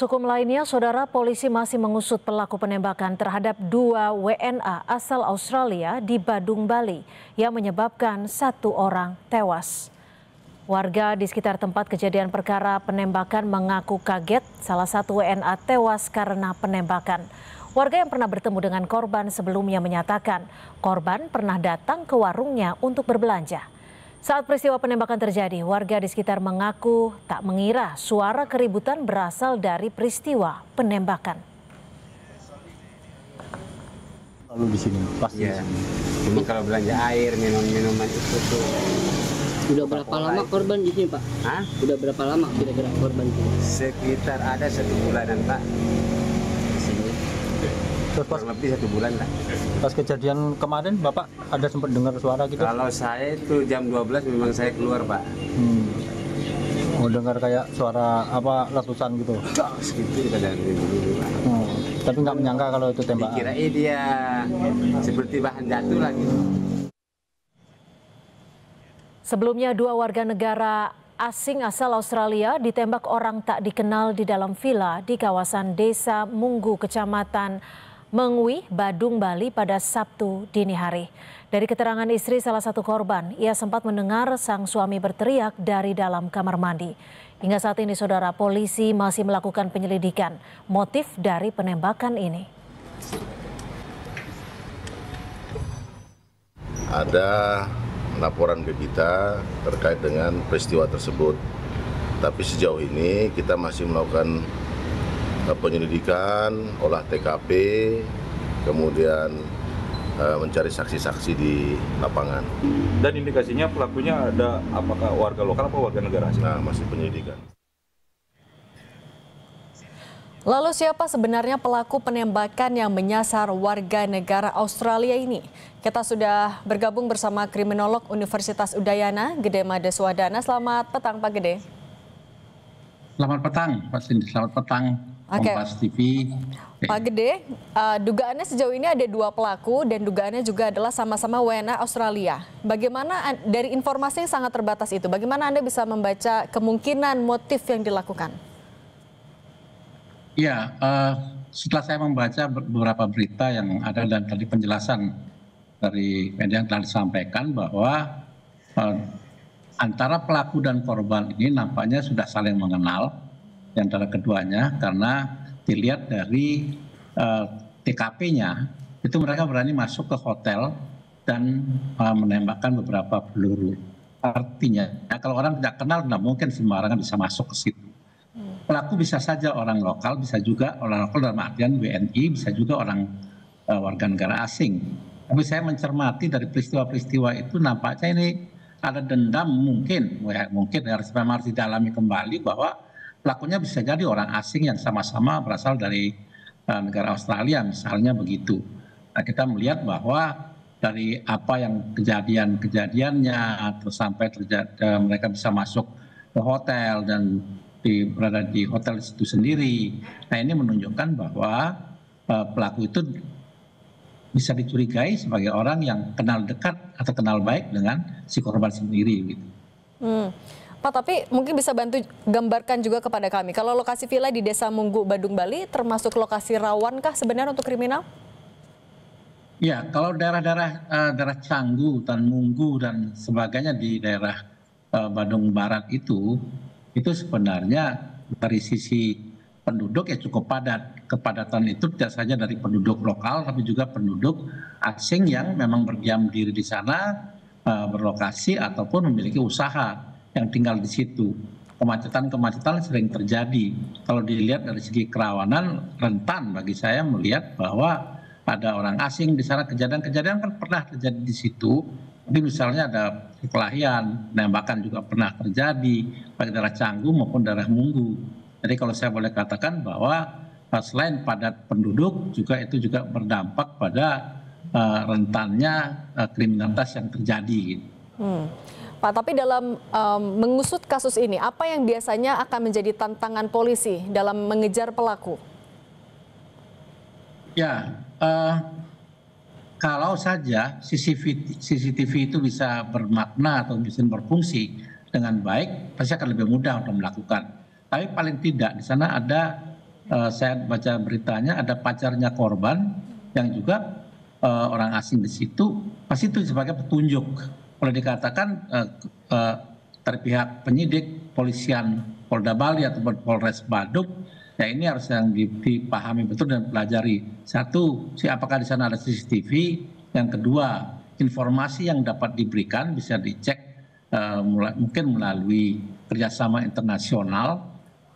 Hukum lainnya, saudara, polisi masih mengusut pelaku penembakan terhadap 2 WNA asal Australia di Badung, Bali yang menyebabkan 1 orang tewas. Warga di sekitar tempat kejadian perkara penembakan mengaku kaget salah satu WNA tewas karena penembakan. Warga yang pernah bertemu dengan korban sebelumnya menyatakan korban pernah datang ke warungnya untuk berbelanja. Saat peristiwa penembakan terjadi, warga di sekitar mengaku tak mengira suara keributan berasal dari peristiwa penembakan. Lalu di sini, pasti ya. Cuma kalau belanja air, minuman itu tuh. Sudah berapa lama korban di sini, Pak? Hah? Sudah berapa lama kira-kira korban di sini? Sekitar ada 1 bulanan, Pak. Terus pas, Kurang lebih 1 bulan lah. pas kejadian kemarin, Bapak ada sempat dengar suara gitu? Kalau saya itu jam 12 memang saya keluar, Pak. Oh, dengar kayak suara apa letusan gitu? Segitu kita dari dulu, Pak. Tapi nggak menyangka kalau itu tembakan. Dikirain dia seperti bahan jatuh lagi. Sebelumnya 2 warga negara asing asal Australia ditembak orang tak dikenal di dalam villa di kawasan Desa Munggu, Kecamatan Mengwi, Badung, Bali pada Sabtu dini hari. Dari keterangan istri salah satu korban, ia sempat mendengar sang suami berteriak dari dalam kamar mandi. Hingga saat ini, saudara, polisi masih melakukan penyelidikan motif dari penembakan ini. Ada laporan ke kita terkait dengan peristiwa tersebut. Tapi sejauh ini kita masih melakukan penyelidikan, olah TKP, kemudian mencari saksi-saksi di lapangan. Dan indikasinya pelakunya ada apakah warga lokal atau warga negara asing? Nah, masih penyelidikan. Lalu siapa sebenarnya pelaku penembakan yang menyasar warga negara Australia ini? Kita sudah bergabung bersama kriminolog Universitas Udayana, Gede Made Swadana. Selamat petang, Pak Gede. Selamat petang, Pak Cindy. Selamat petang, Kompas TV. Pak Gede, dugaannya sejauh ini ada 2 pelaku dan dugaannya juga adalah sama-sama WNA Australia. Bagaimana dari informasi yang sangat terbatas itu, bagaimana Anda bisa membaca kemungkinan motif yang dilakukan? Ya, setelah saya membaca beberapa berita yang ada dan tadi penjelasan dari media yang telah disampaikan bahwa antara pelaku dan korban ini nampaknya sudah saling mengenal di antara keduanya, karena dilihat dari TKP-nya itu mereka berani masuk ke hotel dan menembakkan beberapa peluru. Artinya kalau orang tidak kenal tidak mungkin sembarangan bisa masuk ke situ. Pelaku bisa saja orang lokal, bisa juga orang lokal dalam artian WNI, bisa juga orang warga negara asing. Tapi saya mencermati dari peristiwa-peristiwa itu nampaknya ini ada dendam mungkin harus didalami kembali bahwa pelakunya bisa jadi orang asing yang sama-sama berasal dari negara Australia misalnya begitu. Nah, kita melihat bahwa dari apa yang kejadiannya terus sampai mereka bisa masuk ke hotel dan berada di hotel itu sendiri. Nah, ini menunjukkan bahwa pelaku itu bisa dicurigai sebagai orang yang kenal dekat atau kenal baik dengan si korban sendiri. Gitu. Pak, tapi mungkin bisa bantu gambarkan juga kepada kami, kalau lokasi villa di Desa Munggu, Badung, Bali termasuk lokasi rawankah sebenarnya untuk kriminal? Ya, kalau daerah Canggu dan Munggu dan sebagainya di daerah Badung Barat itu sebenarnya dari sisi penduduk ya cukup padat. Kepadatan itu tidak saja dari penduduk lokal tapi juga penduduk asing yang memang berdiam diri di sana, berlokasi ataupun memiliki usaha yang tinggal di situ. Kemacetan sering terjadi. Kalau dilihat dari segi kerawanan, rentan bagi saya melihat bahwa ada orang asing di sana. Kejadian kan pernah terjadi di situ. Jadi misalnya ada perkelahian, penembakan juga pernah terjadi baik daerah Canggu maupun daerah Munggu. Jadi kalau saya boleh katakan bahwa selain padat penduduk juga itu juga berdampak pada rentannya kriminalitas yang terjadi. Pak, tapi dalam mengusut kasus ini, apa yang biasanya akan menjadi tantangan polisi dalam mengejar pelaku? Ya, kalau saja CCTV itu bisa bermakna atau bisa berfungsi dengan baik, pasti akan lebih mudah untuk melakukan. Tapi paling tidak di sana ada saya baca beritanya ada pacarnya korban yang juga orang asing di situ, pasti itu sebagai petunjuk. Boleh dikatakan dari pihak penyidik, polisian Polda Bali ataupun Polres Badung, ya ini harus yang dipahami betul dan pelajari. Satu, apakah di sana ada CCTV? Yang kedua, informasi yang dapat diberikan bisa dicek mungkin melalui kerjasama internasional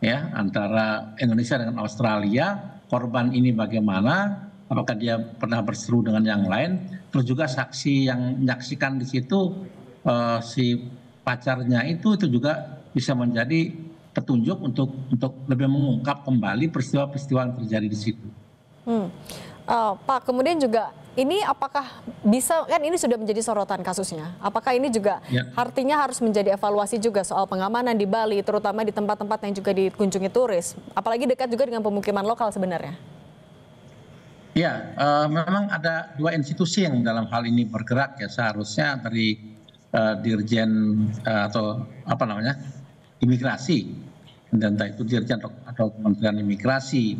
ya antara Indonesia dengan Australia. Korban ini bagaimana? Apakah dia pernah berseru dengan yang lain? Terus juga saksi yang menyaksikan di situ si pacarnya itu juga bisa menjadi petunjuk untuk lebih mengungkap kembali peristiwa-peristiwa yang terjadi di situ. Pak, kemudian juga ini apakah bisa, kan ini sudah menjadi sorotan kasusnya, apakah ini juga artinya harus menjadi evaluasi juga soal pengamanan di Bali, terutama di tempat-tempat yang juga dikunjungi turis, apalagi dekat juga dengan pemukiman lokal sebenarnya? Ya, memang ada dua institusi yang dalam hal ini bergerak ya, seharusnya dari Dirjen atau apa namanya, imigrasi, dan entah itu Dirjen atau Kementerian Imigrasi,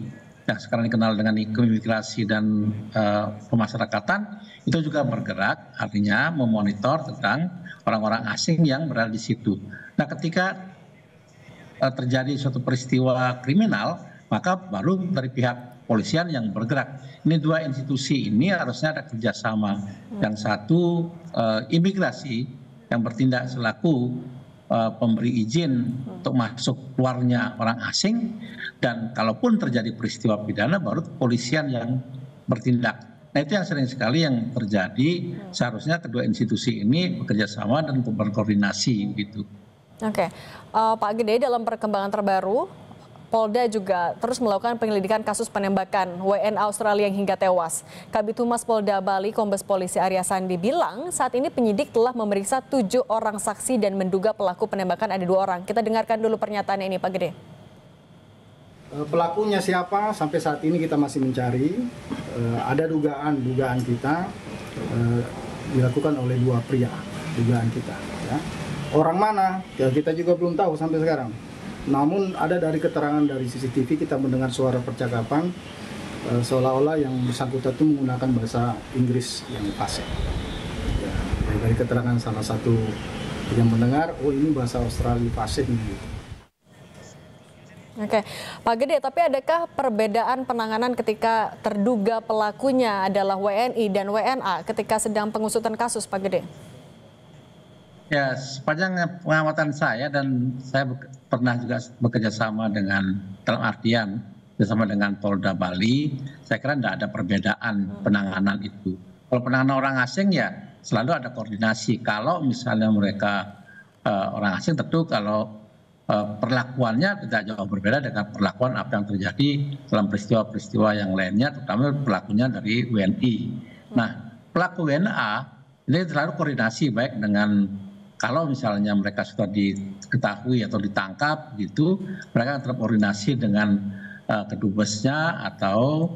yang sekarang dikenal dengan imigrasi dan pemasyarakatan, itu juga bergerak, artinya memonitor tentang orang-orang asing yang berada di situ. Nah, ketika terjadi suatu peristiwa kriminal, maka baru dari pihak polisian yang bergerak. Ini dua institusi ini harusnya ada kerjasama. Yang satu imigrasi yang bertindak selaku pemberi izin untuk masuk keluarnya orang asing, dan kalaupun terjadi peristiwa pidana baru kepolisian yang bertindak. Nah, itu yang sering sekali yang terjadi. Seharusnya kedua institusi ini bekerja sama dan berkoordinasi gitu. Oke, Pak Gede, dalam perkembangan terbaru Polda juga terus melakukan penyelidikan kasus penembakan WNA Australia yang hingga tewas. Kabid Humas Polda Bali, Kombes Polisi Arya Sandi bilang saat ini penyidik telah memeriksa 7 orang saksi dan menduga pelaku penembakan ada 2 orang. Kita dengarkan dulu pernyataan ini, Pak Gede. Pelakunya siapa sampai saat ini kita masih mencari. Ada dugaan kita dilakukan oleh 2 pria, dugaan kita. Ya. Orang mana? Ya kita juga belum tahu sampai sekarang. Namun ada dari keterangan dari CCTV kita mendengar suara percakapan seolah-olah yang bersangkutan itu menggunakan bahasa Inggris yang fasih. Ya, dari keterangan salah satu yang mendengar, oh ini bahasa Australia fasih gitu. Oke, Pak Gede, tapi adakah perbedaan penanganan ketika terduga pelakunya adalah WNI dan WNA ketika sedang pengusutan kasus, Pak Gede? Ya, sepanjang pengamatan saya dan saya pernah juga bekerja sama dengan, dalam artian bersama dengan Polda Bali, saya kira tidak ada perbedaan penanganan itu. Kalau penanganan orang asing ya selalu ada koordinasi. Kalau misalnya mereka orang asing, tentu kalau perlakuannya tidak jauh berbeda dengan perlakuan apa yang terjadi dalam peristiwa-peristiwa yang lainnya, terutama pelakunya dari WNI. Nah, pelaku WNA ini selalu koordinasi baik dengan, kalau misalnya mereka sudah diketahui atau ditangkap gitu, mereka akan terkoordinasi dengan kedubesnya atau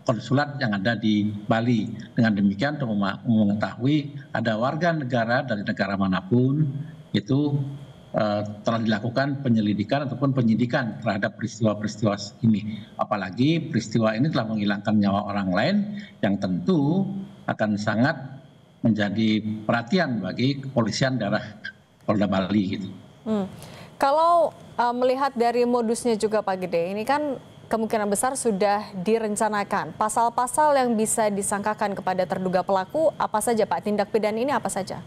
konsulat yang ada di Bali. Dengan demikian untuk mengetahui ada warga negara dari negara manapun itu telah dilakukan penyelidikan ataupun penyidikan terhadap peristiwa-peristiwa ini. Apalagi peristiwa ini telah menghilangkan nyawa orang lain yang tentu akan sangat menjadi perhatian bagi kepolisian daerah Polda Bali gitu. Kalau melihat dari modusnya juga Pak Gede, ini kan kemungkinan besar sudah direncanakan. Pasal-pasal yang bisa disangkakan kepada terduga pelaku apa saja Pak? Tindak pidana ini apa saja?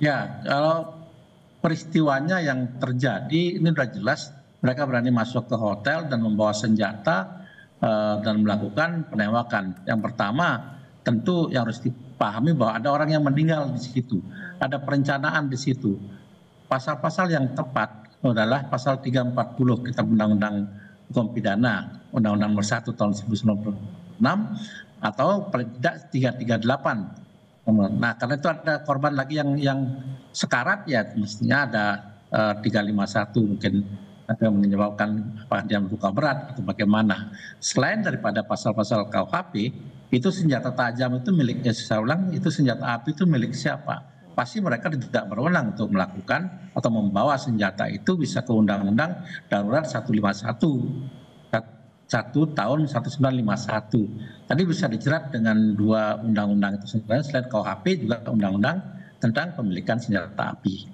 Ya, kalau peristiwanya yang terjadi ini sudah jelas, mereka berani masuk ke hotel dan membawa senjata dan melakukan penembakan. Yang pertama tentu yang harus dipahami bahwa ada orang yang meninggal di situ, ada perencanaan di situ. Pasal-pasal yang tepat adalah pasal 340 Kitab Undang-Undang Hukum Pidana, Undang-Undang Nomor 1 Tahun 1996 atau paling tidak 338. Nah, karena itu ada korban lagi yang sekarat ya, mestinya ada 351 mungkin yang menyebabkan dia luka berat atau bagaimana. Selain daripada pasal-pasal KUHP, itu senjata tajam itu miliknya, saya ulang, itu senjata api itu milik siapa? pasti mereka tidak berwenang untuk melakukan atau membawa senjata itu bisa ke Undang-Undang Darurat 1 tahun 1951. Tadi bisa dijerat dengan 2 undang-undang itu sebenarnya, selain KUHP juga undang-undang tentang pemilikan senjata api.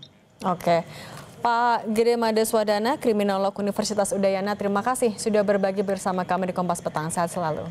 Oke, Pak Gede Madeswadana, kriminolog Universitas Udayana, terima kasih sudah berbagi bersama kami di Kompas Petang. Sehat selalu.